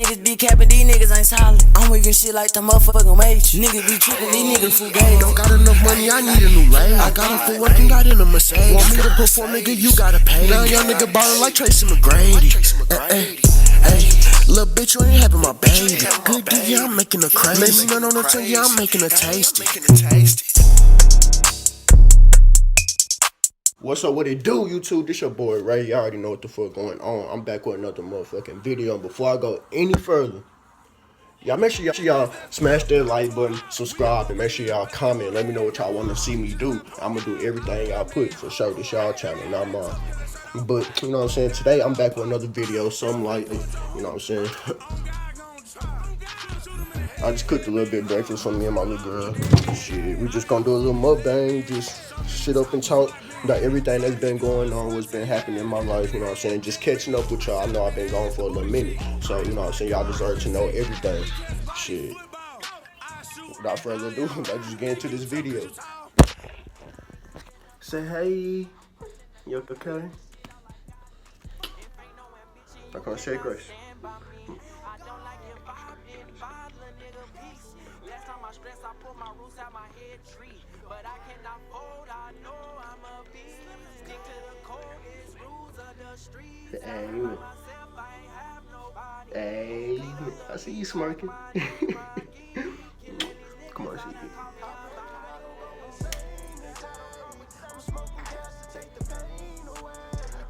Niggas be capping, these niggas ain't solid. I'm wiggin' shit like the motherfucking Matrix. Niggas be trippin', these niggas fugazi. Don't got enough money, I need a new lane. I got off for work and got in a Mercedes. Want me to perform, nigga, you gotta pay. Now young nigga ballin' like Tracy McGrady. Hey, little bitch, you ain't having my baby. Good D, yeah, I'm making her crazy. Let me nut on the tongue, yeah, I'm making her tasty. What's up, what it do, YouTube? This your boy Ray. You already know what the fuck going on. I'm back with another motherfucking video. Before I go any further, y'all make sure y'all smash that like button, subscribe, and make sure y'all comment. Let me know what y'all want to see me do. I'm gonna do everything y'all put for sure. This y'all channel, not mine. But, you know what I'm saying, today I'm back with another video, something like, you know what I'm saying. I just cooked a little bit of breakfast for me and my little girl. Shit, we just gonna do a little mukbang, just sit up and talk about everything that's been going on, what's been happening in my life, you know what I'm saying, just catching up with y'all. I know I've been gone for a little minute, so, you know what I'm saying, y'all deserve to know everything. Shit. Without further ado, let's just get into this video. Say hey. You okay? I'm gonna say grace. Hey, I see you smirking. Come on, see you.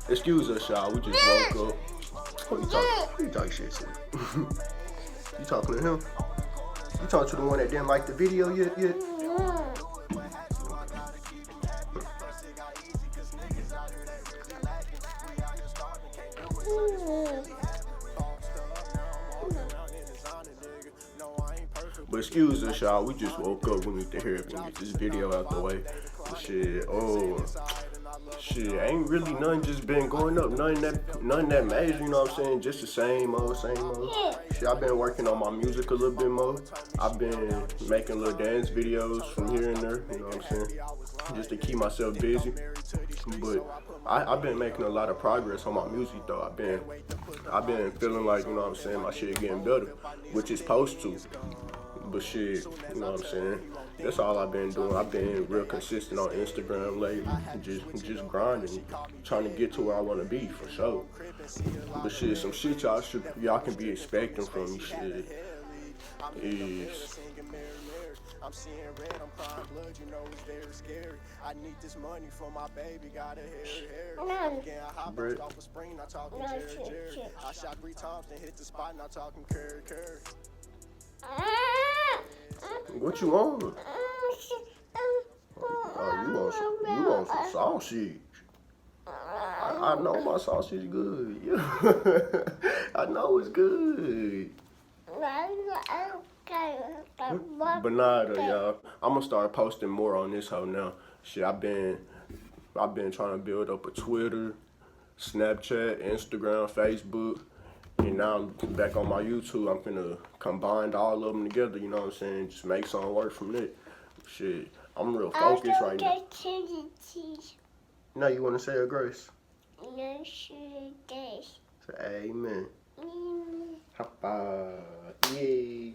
Excuse us, y'all. We just woke up. Who you talking shit to? You talking to him? You talking to the one that didn't like the video yet? But excuse us, y'all. We just woke up. We need to hear it. We get this video out the way. Shit, ain't really nothing just been going up. Nothing that major, you know what I'm saying? Just the same old. Shit, I've been working on my music a little bit more. I've been making little dance videos from here and there, you know what I'm saying? Just to keep myself busy. But I've been making a lot of progress on my music though. I've been feeling like, you know what I'm saying, my shit getting better, which it's supposed to. But shit, you know what I'm saying? That's all I've been doing. I've been real consistent on Instagram lately. Just grinding, trying to get to where I want to be, for sure. But shit, some shit y'all can be expecting from me, shit, is... I'm seeing red, I'm crying blood, you know it's very scary. I need this money for my baby, got a hair. Again, I hop off a spring, not talking Jerry. I shot 3 times, then hit the spot, not talking curry. What you on? Oh, you want some sausage? I know my sausage good. Yeah. I know it's good. But nah, y'all. I'm gonna start posting more on this hoe now. Shit, I've been trying to build up a Twitter, Snapchat, Instagram, Facebook. And now I'm back on my YouTube. I'm finna combine all of them together, you know what I'm saying? Just make something work from it. Shit, I'm real focused right now. Now you wanna say a grace? Say amen. Hoppa. Yay.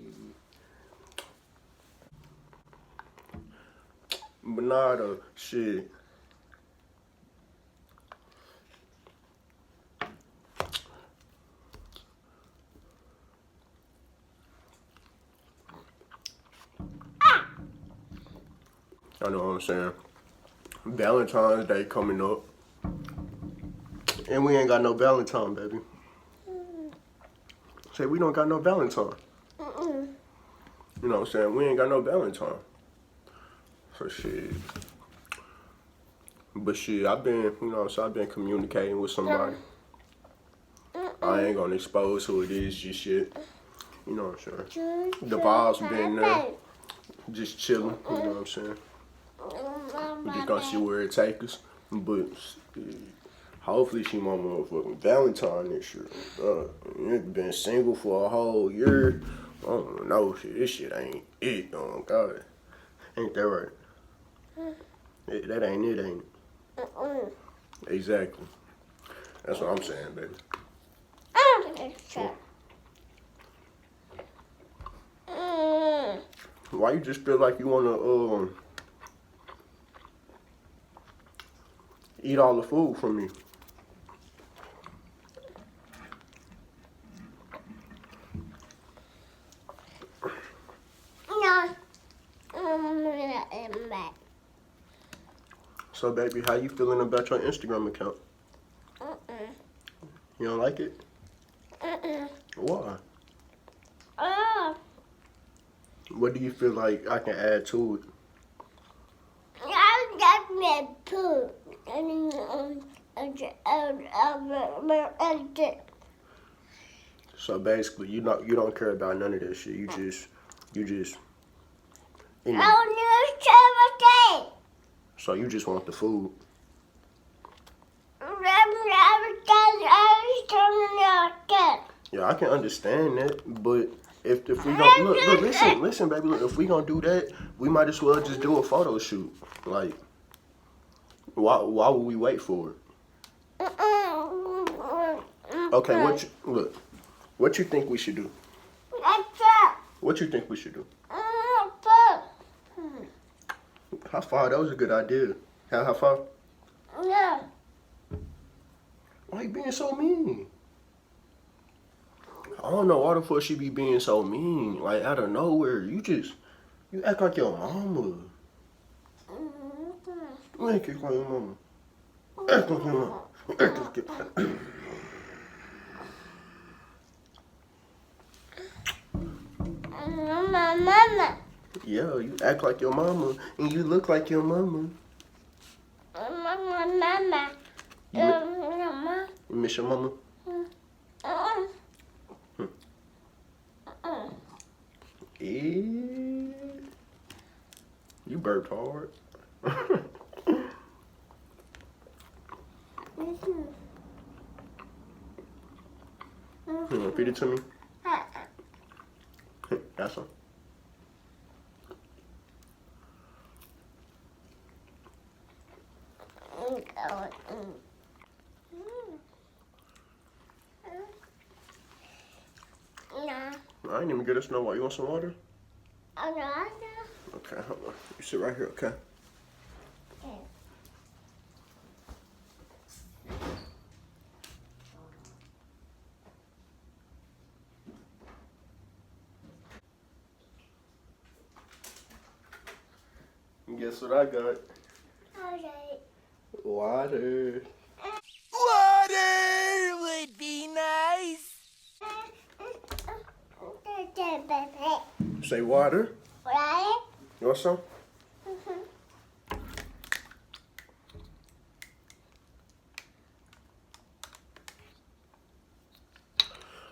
But nah, though, shit. I know what I'm saying. Valentine's Day coming up. And we ain't got no Valentine, baby. Say we don't got no Valentine. You know what I'm saying? We ain't got no Valentine. So shit. But shit, I've been, you know what I'm saying, I've been communicating with somebody. I ain't gonna expose who it is, just shit. You know what I'm saying? The vibes been there. Just chilling, you know what I'm saying? We just gonna see where it takes us. But hopefully she my motherfucking Valentine this year. Been single for a whole year. I don't know, shit. This shit ain't it. Oh God, ain't that right? That ain't it, ain't it? Exactly. That's what I'm saying, baby. Why you just feel like you wanna eat all the food from me? No. So baby, how you feeling about your Instagram account? You don't like it? Why? What do you feel like I can add to it? So basically, you don't care about none of that shit. You just, you know. So you just want the food. Yeah, I can understand that, but if we don't look, listen, baby, look, if we gonna do that, we might as well just do a photo shoot. Like, why would we wait for it? Okay, what you think we should do? What you think we should do? High five, that was a good idea. High five? No. Why you being so mean? I don't know why the fuck she be being so mean. Like, out of nowhere, you act like your mama. You ain't act like your mama. Act like your mama. Act like your Mama. Yeah, you act like your mama, and you look like your mama. Mama. You miss your mama? You burped hard. You wanna feed it to me? Got some. I ain't even get us no water. You want some water? Okay, hold on. You sit right here, okay? Guess what I got? Water. Water would be nice. Say water. You want some?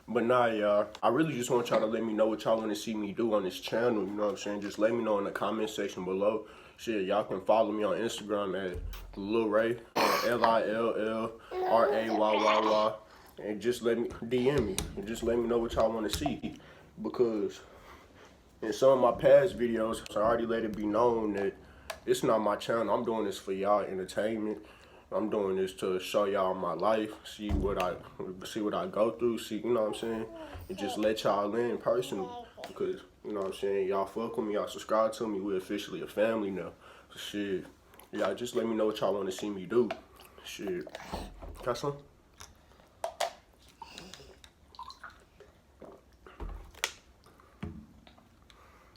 But nah, y'all, I really just want y'all to let me know what y'all want to see me do on this channel, you know what I'm saying? Just let me know in the comment section below. Shit, y'all can follow me on Instagram at Lil Ray, LILLRAYYY, and just let me DM me, and just let me know what y'all want to see. Because in some of my past videos, I already let it be known that it's not my channel. I'm doing this for y'all entertainment. I'm doing this to show y'all my life, see what I go through, see, you know what I'm saying, and just let y'all in personally, because, you know what I'm saying, y'all fuck with me, y'all subscribe to me, we're officially a family now. So shit, y'all just let me know what y'all want to see me do. Shit, got some?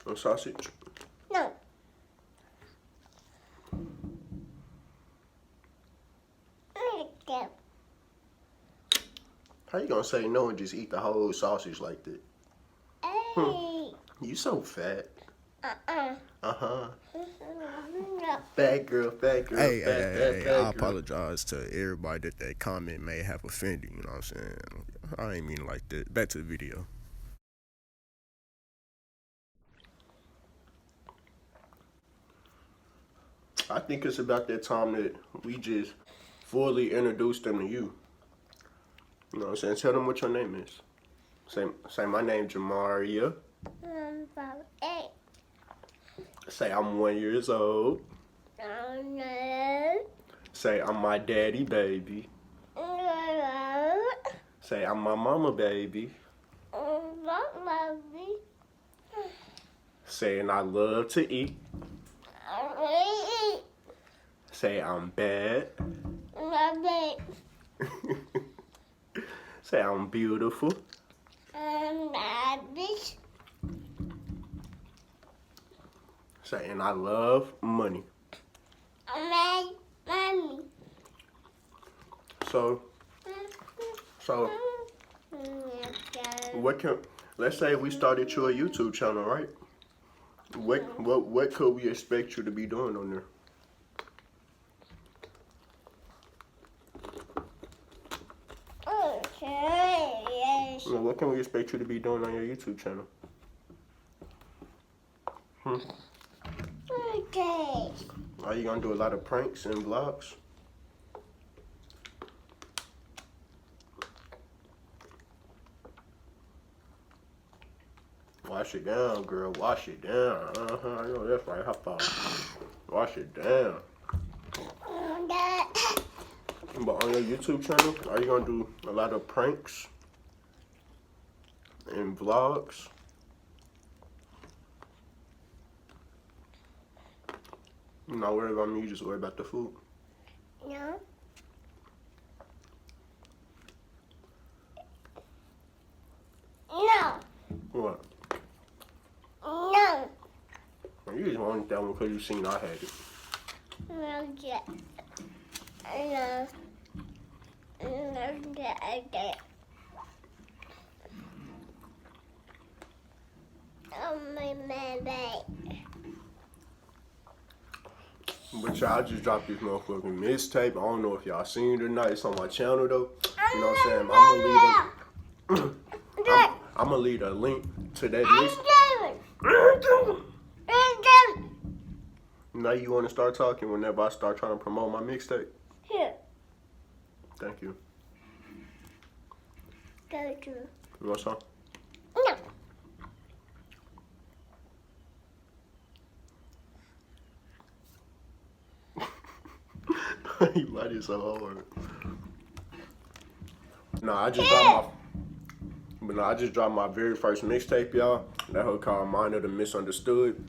On sausage? No. How you gonna say no and just eat the whole sausage like that? You so fat. Uh-huh. Fat girl, fat girl, Hey, fat I girl. apologize to everybody that comment may have offended, you know what I'm saying? I ain't mean like that. Back to the video. I think it's about that time that we just fully introduce them to you. You know what I'm saying? Tell them what your name is. Say my name Jamariah. Say I'm 1 year old. Say I'm my daddy baby. Say I'm my mama baby. Saying I love to eat. Say I'm bad. Say I'm beautiful. Saying I love money. So let's say we started you a YouTube channel, right? What could we expect you to be doing on there? Well, what can we expect you to be doing on your YouTube channel? Okay. Are you gonna do a lot of pranks and vlogs? Wash it down, girl. Wash it down. I know that's right. High five. Wash it down. But on your YouTube channel, are you gonna do a lot of pranks and vlogs? You not worry about me, you just worry about the food. No. No. What? No. You just wanted that one because you seen I had it. No. No. Oh, my baby. But y'all just dropped this motherfucking mixtape. I don't know if y'all seen it or not. It's on my channel though. You know what I'm saying? I'm gonna leave a link to that mixtape. Now you want to start talking whenever I start trying to promote my mixtape? Here. Thank you. Go to. You want some? No. You light it so hard. I just dropped my very first mixtape, y'all. That hoe called Mind of the Misunderstood.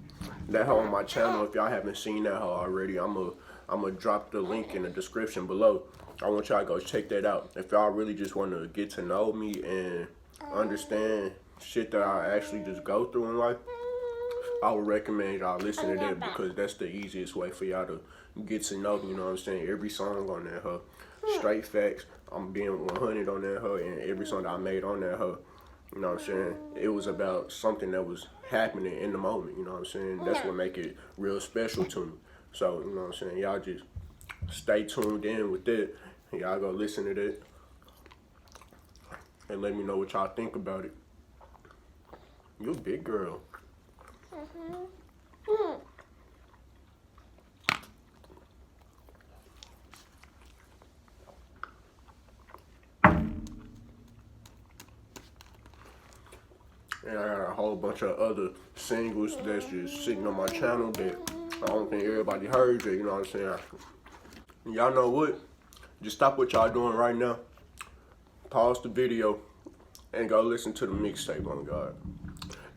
That hoe on my channel. If y'all haven't seen that hoe already, I'm gonna drop the link in the description below. I want y'all to go check that out. If y'all really just want to get to know me and understand shit that I actually just go through in life, I would recommend y'all listen to that because that's the easiest way for y'all to get to know me, you know what I'm saying? Every song on that hoe, straight facts, I'm being 100 on that hoe, and every song that I made on that hoe, you know what I'm saying? It was about something that was happening in the moment, you know what I'm saying? That's what make it real special to me. So, you know what I'm saying? Y'all just stay tuned in with that. Y'all go listen to that and let me know what y'all think about it. You a big girl. And I got a whole bunch of other singles that's just sitting on my channel that I don't think everybody heard yet, you know what I'm saying? Y'all know what? Just stop what y'all doing right now. Pause the video and go listen to the mixtape on God.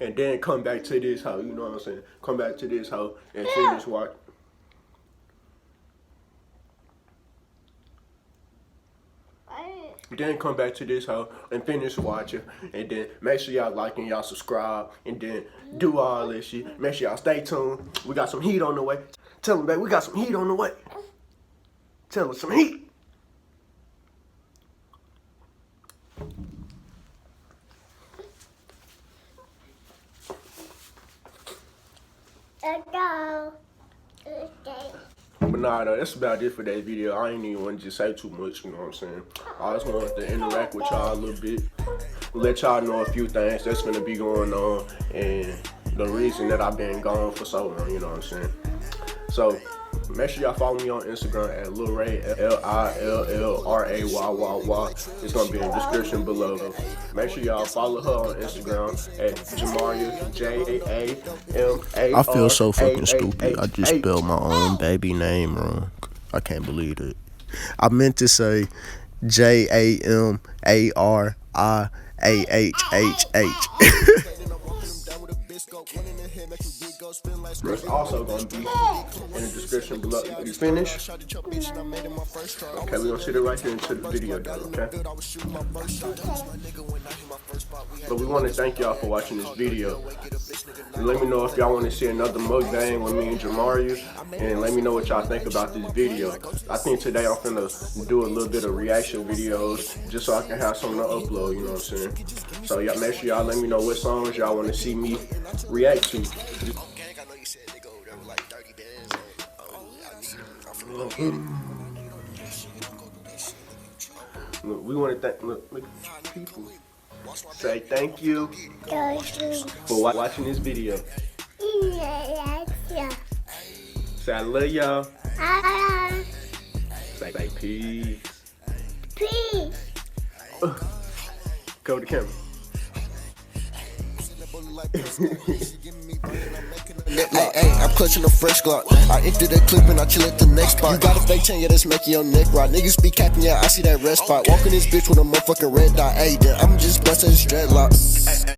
And then come back to this hoe, you know what I'm saying? Come back to this hoe and finish watch. Then come back to this hoe and finish watching. And then make sure y'all like and y'all subscribe. And then do all this shit. Make sure y'all stay tuned. We got some heat on the way. Tell them, baby, we got some heat on the way. Tell them some heat. Go. But nah, though, that's about it for that video. I ain't even want to just say too much, you know what I'm saying? I just wanted to interact with y'all a little bit. Let y'all know a few things that's going to be going on and the reason that I've been gone for so long, you know what I'm saying? So, make sure y'all follow me on Instagram at Lil Ray, LILLRAYYY. It's going to be in the description below. Make sure y'all follow her on Instagram at Jamariah, JAMAR. I feel so fucking stupid. I just spelled my own baby name wrong. I can't believe it. I meant to say JAMARIAHHH. There's also gonna be in the description below. You finished? Okay, we're gonna sit it right here into the video though, okay? But we want to thank y'all for watching this video. And let me know if y'all want to see another mukbang with me and Jamariah. And let me know what y'all think about this video. I think today I'm finna do a little bit of reaction videos just so I can have something to upload, you know what I'm saying? So y'all make sure y'all let me know what songs y'all want to see me react to. Look, we want to thank look people. Say thank you for watching this video. Say I love y'all. Say peace. Peace. Go to the camera. Hey, I'm clutching a fresh Glock. I empty that clip and I chill at the next spot. You got a fake chain, yeah, that's making your neck rock. Niggas be capping, yeah, I see that red spot. Walking this bitch with a motherfucking red dot. Hey, then I'm just busting his dreadlocks.